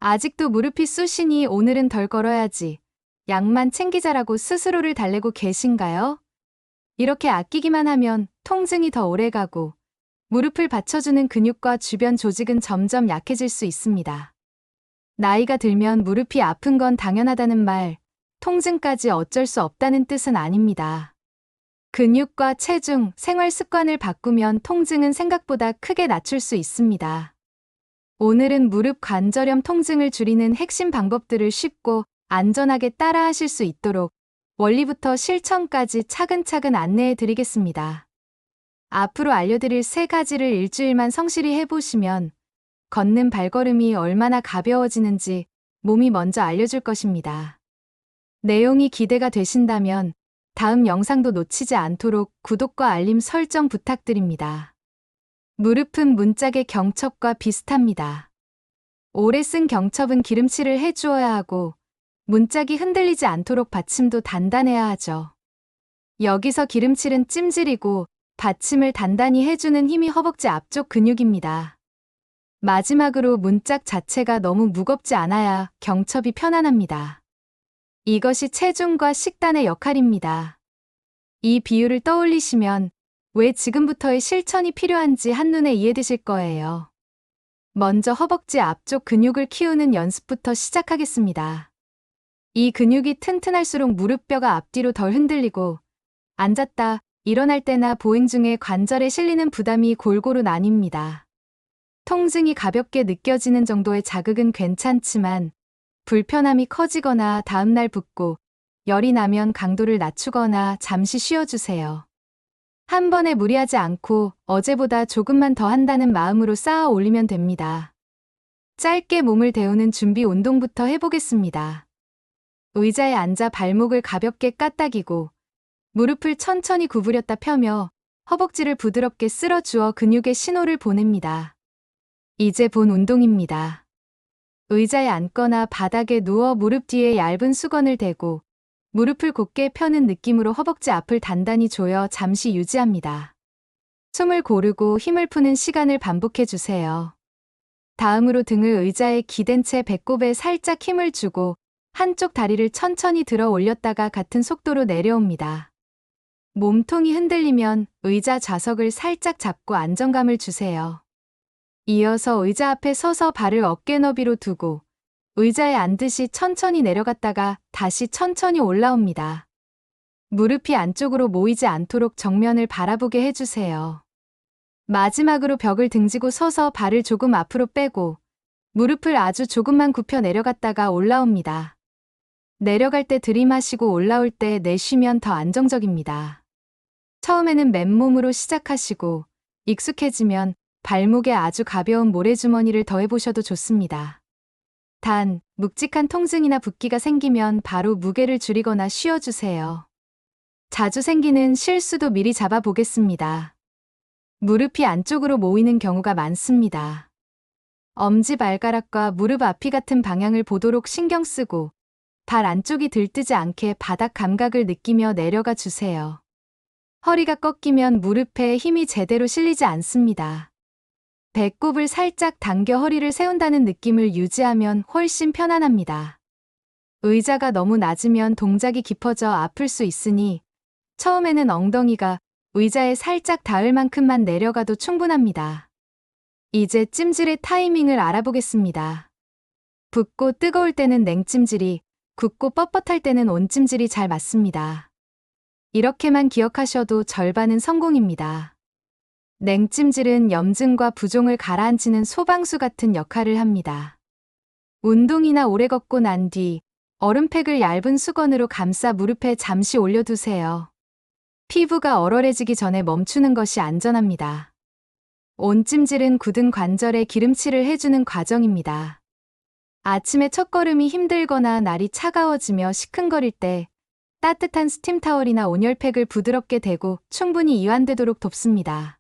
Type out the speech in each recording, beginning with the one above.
아직도 무릎이 쑤시니 오늘은 덜 걸어야지. 약만 챙기자라고 스스로를 달래고 계신가요? 이렇게 아끼기만 하면 통증이 더 오래가고 무릎을 받쳐주는 근육과 주변 조직은 점점 약해질 수 있습니다. 나이가 들면 무릎이 아픈 건 당연하다는 말, 통증까지 어쩔 수 없다는 뜻은 아닙니다. 근육과 체중, 생활 습관을 바꾸면 통증은 생각보다 크게 낮출 수 있습니다. 오늘은 무릎 관절염 통증을 줄이는 핵심 방법들을 쉽고 안전하게 따라하실 수 있도록 원리부터 실천까지 차근차근 안내해 드리겠습니다. 앞으로 알려드릴 3가지를 일주일만 성실히 해보시면 걷는 발걸음이 얼마나 가벼워지는지 몸이 먼저 알려줄 것입니다. 내용이 기대가 되신다면 다음 영상도 놓치지 않도록 구독과 알림 설정 부탁드립니다. 무릎은 문짝의 경첩과 비슷합니다. 오래 쓴 경첩은 기름칠을 해주어야 하고 문짝이 흔들리지 않도록 받침도 단단해야 하죠. 여기서 기름칠은 찜질이고 받침을 단단히 해주는 힘이 허벅지 앞쪽 근육입니다. 마지막으로 문짝 자체가 너무 무겁지 않아야 경첩이 편안합니다. 이것이 체중과 식단의 역할입니다. 이 비율을 떠올리시면 왜 지금부터의 실천이 필요한지 한눈에 이해되실 거예요. 먼저 허벅지 앞쪽 근육을 키우는 연습부터 시작하겠습니다. 이 근육이 튼튼할수록 무릎뼈가 앞뒤로 덜 흔들리고 앉았다, 일어날 때나 보행 중에 관절에 실리는 부담이 골고루 나뉩니다. 통증이 가볍게 느껴지는 정도의 자극은 괜찮지만 불편함이 커지거나 다음날 붓고 열이 나면 강도를 낮추거나 잠시 쉬어주세요. 한 번에 무리하지 않고 어제보다 조금만 더 한다는 마음으로 쌓아 올리면 됩니다. 짧게 몸을 데우는 준비 운동부터 해보겠습니다. 의자에 앉아 발목을 가볍게 까딱이고 무릎을 천천히 구부렸다 펴며 허벅지를 부드럽게 쓸어주어 근육에 신호를 보냅니다. 이제 본 운동입니다. 의자에 앉거나 바닥에 누워 무릎 뒤에 얇은 수건을 대고 무릎을 곧게 펴는 느낌으로 허벅지 앞을 단단히 조여 잠시 유지합니다. 숨을 고르고 힘을 푸는 시간을 반복해 주세요. 다음으로 등을 의자에 기댄 채 배꼽에 살짝 힘을 주고 한쪽 다리를 천천히 들어 올렸다가 같은 속도로 내려옵니다. 몸통이 흔들리면 의자 좌석을 살짝 잡고 안정감을 주세요. 이어서 의자 앞에 서서 발을 어깨 너비로 두고 의자에 앉듯이 천천히 내려갔다가 다시 천천히 올라옵니다. 무릎이 안쪽으로 모이지 않도록 정면을 바라보게 해주세요. 마지막으로 벽을 등지고 서서 발을 조금 앞으로 빼고 무릎을 아주 조금만 굽혀 내려갔다가 올라옵니다. 내려갈 때 들이마시고 올라올 때 내쉬면 더 안정적입니다. 처음에는 맨몸으로 시작하시고 익숙해지면 발목에 아주 가벼운 모래주머니를 더해보셔도 좋습니다. 단, 묵직한 통증이나 붓기가 생기면 바로 무게를 줄이거나 쉬어주세요. 자주 생기는 실수도 미리 잡아보겠습니다. 무릎이 안쪽으로 모이는 경우가 많습니다. 엄지발가락과 무릎 앞이 같은 방향을 보도록 신경 쓰고 발 안쪽이 들뜨지 않게 바닥 감각을 느끼며 내려가 주세요. 허리가 꺾이면 무릎에 힘이 제대로 실리지 않습니다. 배꼽을 살짝 당겨 허리를 세운다는 느낌을 유지하면 훨씬 편안합니다. 의자가 너무 낮으면 동작이 깊어져 아플 수 있으니 처음에는 엉덩이가 의자에 살짝 닿을 만큼만 내려가도 충분합니다. 이제 찜질의 타이밍을 알아보겠습니다. 붓고 뜨거울 때는 냉찜질이, 굳고 뻣뻣할 때는 온찜질이 잘 맞습니다. 이렇게만 기억하셔도 절반은 성공입니다. 냉찜질은 염증과 부종을 가라앉히는 소방수 같은 역할을 합니다. 운동이나 오래 걷고 난 뒤 얼음팩을 얇은 수건으로 감싸 무릎에 잠시 올려두세요. 피부가 얼얼해지기 전에 멈추는 것이 안전합니다. 온찜질은 굳은 관절에 기름칠을 해주는 과정입니다. 아침에 첫걸음이 힘들거나 날이 차가워지며 시큰거릴 때 따뜻한 스팀 타월이나 온열팩을 부드럽게 대고 충분히 이완되도록 돕습니다.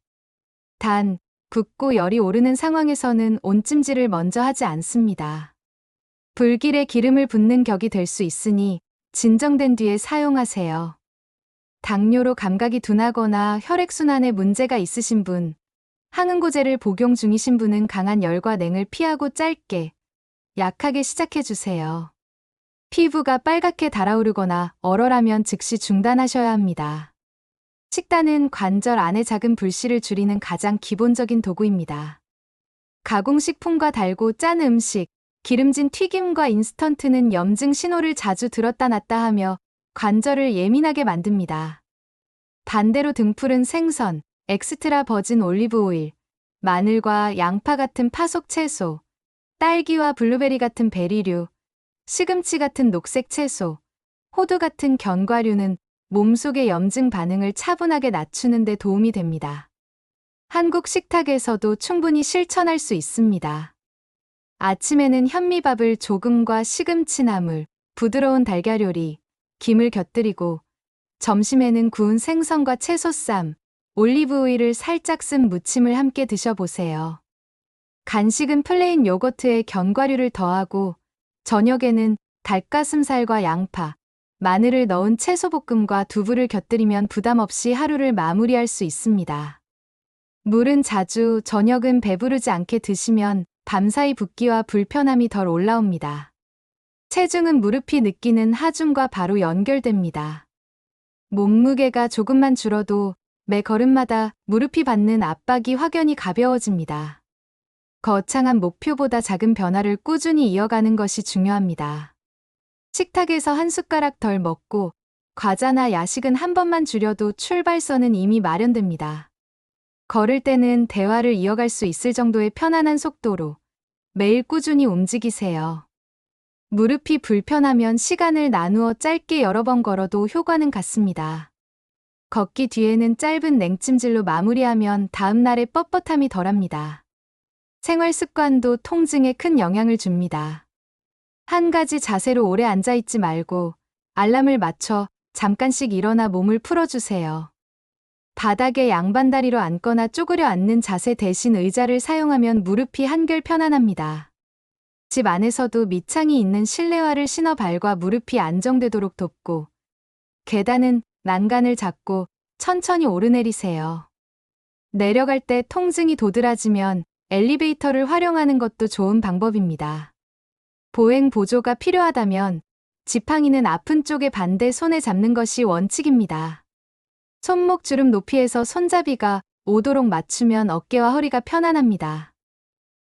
단, 붓고 열이 오르는 상황에서는 온찜질을 먼저 하지 않습니다. 불길에 기름을 붓는 격이 될 수 있으니 진정된 뒤에 사용하세요. 당뇨로 감각이 둔하거나 혈액순환에 문제가 있으신 분, 항응고제를 복용 중이신 분은 강한 열과 냉을 피하고 짧게, 약하게 시작해주세요. 피부가 빨갛게 달아오르거나 얼얼하면 즉시 중단하셔야 합니다. 식단은 관절 안의 작은 불씨를 줄이는 가장 기본적인 도구입니다. 가공식품과 달고 짠 음식, 기름진 튀김과 인스턴트는 염증 신호를 자주 들었다 놨다 하며 관절을 예민하게 만듭니다. 반대로 등푸른 생선, 엑스트라 버진 올리브 오일, 마늘과 양파 같은 파속 채소, 딸기와 블루베리 같은 베리류, 시금치 같은 녹색 채소, 호두 같은 견과류는 몸속의 염증 반응을 차분하게 낮추는 데 도움이 됩니다. 한국 식탁에서도 충분히 실천할 수 있습니다. 아침에는 현미밥을 조금과 시금치나물, 부드러운 달걀 요리, 김을 곁들이고 점심에는 구운 생선과 채소쌈, 올리브 오일을 살짝 쓴 무침을 함께 드셔보세요. 간식은 플레인 요거트에 견과류를 더하고 저녁에는 닭가슴살과 양파, 마늘을 넣은 채소볶음과 두부를 곁들이면 부담 없이 하루를 마무리할 수 있습니다. 물은 자주, 저녁은 배부르지 않게 드시면 밤사이 붓기와 불편함이 덜 올라옵니다. 체중은 무릎이 느끼는 하중과 바로 연결됩니다. 몸무게가 조금만 줄어도 매 걸음마다 무릎이 받는 압박이 확연히 가벼워집니다. 거창한 목표보다 작은 변화를 꾸준히 이어가는 것이 중요합니다. 식탁에서 한 숟가락 덜 먹고 과자나 야식은 한 번만 줄여도 출발선은 이미 마련됩니다. 걸을 때는 대화를 이어갈 수 있을 정도의 편안한 속도로 매일 꾸준히 움직이세요. 무릎이 불편하면 시간을 나누어 짧게 여러 번 걸어도 효과는 같습니다. 걷기 뒤에는 짧은 냉찜질로 마무리하면 다음 날의 뻣뻣함이 덜합니다. 생활 습관도 통증에 큰 영향을 줍니다. 한 가지 자세로 오래 앉아있지 말고 알람을 맞춰 잠깐씩 일어나 몸을 풀어주세요. 바닥에 양반다리로 앉거나 쪼그려 앉는 자세 대신 의자를 사용하면 무릎이 한결 편안합니다. 집 안에서도 밑창이 있는 실내화를 신어 발과 무릎이 안정되도록 돕고 계단은 난간을 잡고 천천히 오르내리세요. 내려갈 때 통증이 도드라지면 엘리베이터를 활용하는 것도 좋은 방법입니다. 보행 보조가 필요하다면 지팡이는 아픈 쪽의 반대 손에 잡는 것이 원칙입니다. 손목 주름 높이에서 손잡이가 오도록 맞추면 어깨와 허리가 편안합니다.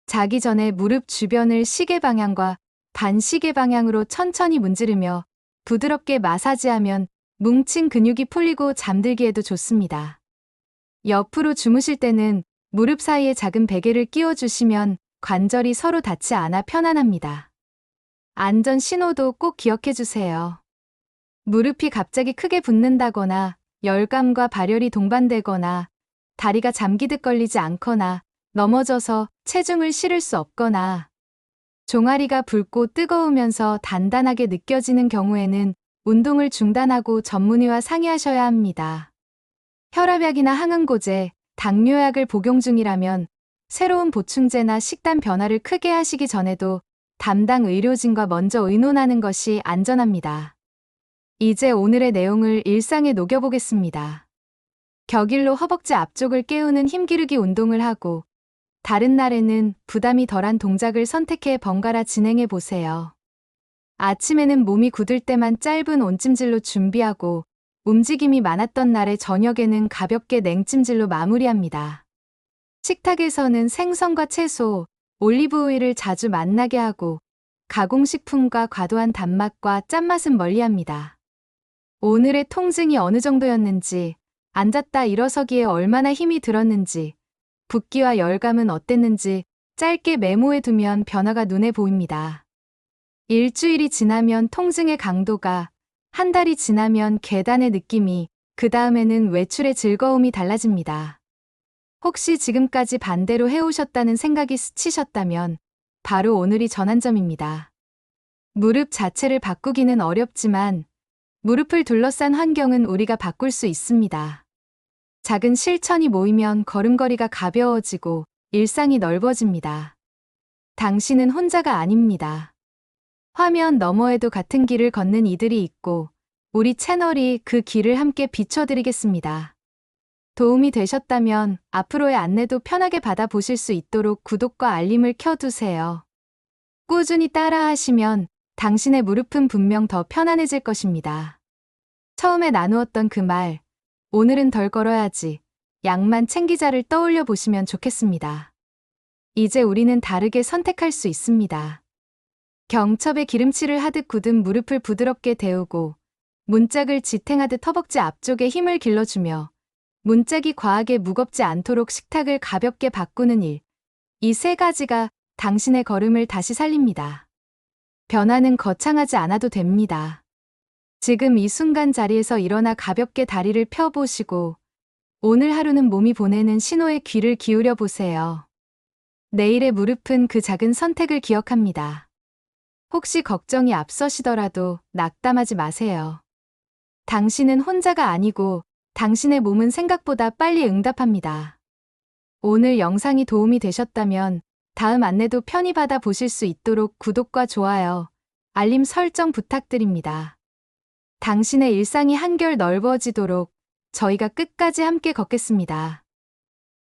자기 전에 무릎 주변을 시계 방향과 반시계 방향으로 천천히 문지르며 부드럽게 마사지하면 뭉친 근육이 풀리고 잠들기에도 좋습니다. 옆으로 주무실 때는 무릎 사이에 작은 베개를 끼워주시면 관절이 서로 닿지 않아 편안합니다. 안전 신호도 꼭 기억해주세요. 무릎이 갑자기 크게 붓는다거나 열감과 발열이 동반되거나 다리가 잠기듯 걸리지 않거나 넘어져서 체중을 실을 수 없거나 종아리가 붉고 뜨거우면서 단단하게 느껴지는 경우에는 운동을 중단하고 전문의와 상의하셔야 합니다. 혈압약이나 항응고제, 당뇨약을 복용 중이라면 새로운 보충제나 식단 변화를 크게 하시기 전에도 담당 의료진과 먼저 의논하는 것이 안전합니다. 이제 오늘의 내용을 일상에 녹여보겠습니다. 격일로 허벅지 앞쪽을 깨우는 힘기르기 운동을 하고 다른 날에는 부담이 덜한 동작을 선택해 번갈아 진행해 보세요. 아침에는 몸이 굳을 때만 짧은 온찜질로 준비하고 움직임이 많았던 날에 저녁에는 가볍게 냉찜질로 마무리합니다. 식탁에서는 생선과 채소, 올리브 오일을 자주 만나게 하고 가공식품과 과도한 단맛과 짠맛은 멀리합니다. 오늘의 통증이 어느 정도였는지, 앉았다 일어서기에 얼마나 힘이 들었는지, 붓기와 열감은 어땠는지 짧게 메모해 두면 변화가 눈에 보입니다. 일주일이 지나면 통증의 강도가, 한 달이 지나면 계단의 느낌이, 그 다음에는 외출의 즐거움이 달라집니다. 혹시 지금까지 반대로 해오셨다는 생각이 스치셨다면 바로 오늘이 전환점입니다. 무릎 자체를 바꾸기는 어렵지만 무릎을 둘러싼 환경은 우리가 바꿀 수 있습니다. 작은 실천이 모이면 걸음걸이가 가벼워지고 일상이 넓어집니다. 당신은 혼자가 아닙니다. 화면 너머에도 같은 길을 걷는 이들이 있고 우리 채널이 그 길을 함께 비춰드리겠습니다. 도움이 되셨다면 앞으로의 안내도 편하게 받아보실 수 있도록 구독과 알림을 켜두세요. 꾸준히 따라 하시면 당신의 무릎은 분명 더 편안해질 것입니다. 처음에 나누었던 그 말, 오늘은 덜 걸어야지, 양만 챙기자를 떠올려 보시면 좋겠습니다. 이제 우리는 다르게 선택할 수 있습니다. 경첩에 기름칠을 하듯 굳은 무릎을 부드럽게 데우고 문짝을 지탱하듯 허벅지 앞쪽에 힘을 길러주며 문짝이 과하게 무겁지 않도록 식탁을 가볍게 바꾸는 일. 이 세 가지가 당신의 걸음을 다시 살립니다. 변화는 거창하지 않아도 됩니다. 지금 이 순간 자리에서 일어나 가볍게 다리를 펴보시고 오늘 하루는 몸이 보내는 신호에 귀를 기울여 보세요. 내일의 무릎은 그 작은 선택을 기억합니다. 혹시 걱정이 앞서시더라도 낙담하지 마세요. 당신은 혼자가 아니고 당신의 몸은 생각보다 빨리 응답합니다. 오늘 영상이 도움이 되셨다면 다음 안내도 편히 받아 보실 수 있도록 구독과 좋아요, 알림 설정 부탁드립니다. 당신의 일상이 한결 넓어지도록 저희가 끝까지 함께 걷겠습니다.